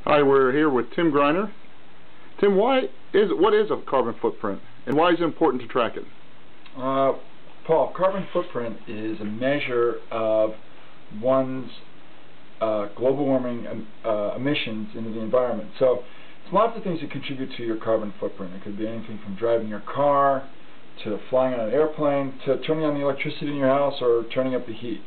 Hi, we're here with Tim Greiner. Tim, what is a carbon footprint, and why is it important to track it? Paul, carbon footprint is a measure of one's global warming emissions into the environment. So it's lots of things that contribute to your carbon footprint. It could be anything from driving your car, to flying on an airplane, to turning on the electricity in your house, or turning up the heat.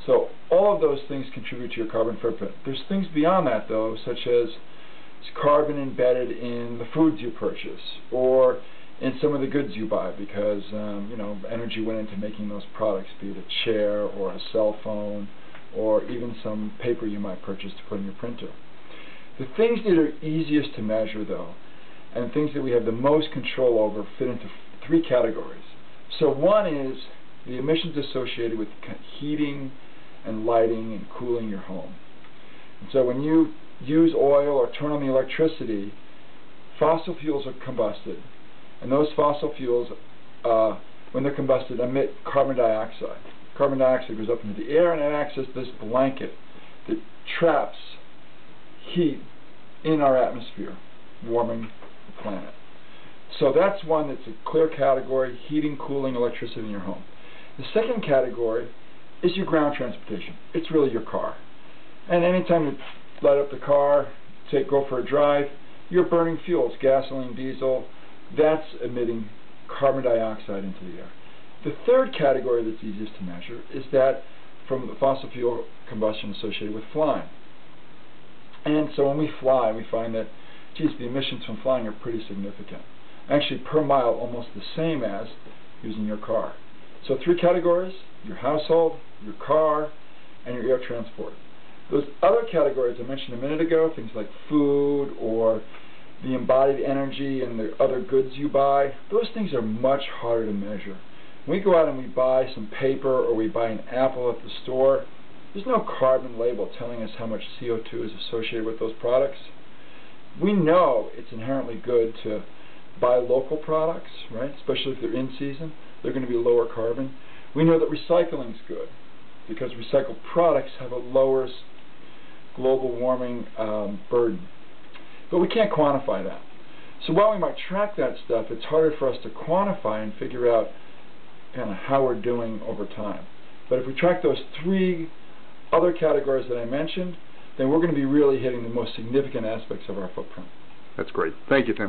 So all of those things contribute to your carbon footprint. There's things beyond that, though, such as carbon embedded in the foods you purchase, or in some of the goods you buy, because energy went into making those products, be it a chair or a cell phone, or even some paper you might purchase to put in your printer. The things that are easiest to measure, though, and things that we have the most control over, fit into three categories. So one is the emissions associated with heating and lighting and cooling your home. And so when you use oil or turn on the electricity, fossil fuels are combusted, and those fossil fuels, when they're combusted, emit carbon dioxide. Carbon dioxide goes up into the air and it acts as this blanket that traps heat in our atmosphere, warming the planet. So that's one that's a clear category: heating, cooling, electricity in your home. The second category is your ground transportation. It's really your car. And anytime you light up the car, go for a drive, you're burning fuels, gasoline, diesel. That's emitting carbon dioxide into the air. The third category that's easiest to measure is that from the fossil fuel combustion associated with flying. And so when we fly, we find that, geez, the emissions from flying are pretty significant. Actually, per mile, almost the same as using your car. So three categories: your household, your car, and your air transport. Those other categories I mentioned a minute ago, things like food or the embodied energy and the other goods you buy, those things are much harder to measure. When we go out and we buy some paper or we buy an apple at the store, there's no carbon label telling us how much CO2 is associated with those products. We know it's inherently good to buy local products, right? Especially if they're in season, they're going to be lower carbon. We know that recycling is good because recycled products have a lower global warming burden. But we can't quantify that. So while we might track that stuff, it's harder for us to quantify and figure out kind of how we're doing over time. But if we track those three other categories that I mentioned, then we're going to be really hitting the most significant aspects of our footprint. That's great. Thank you, Tim.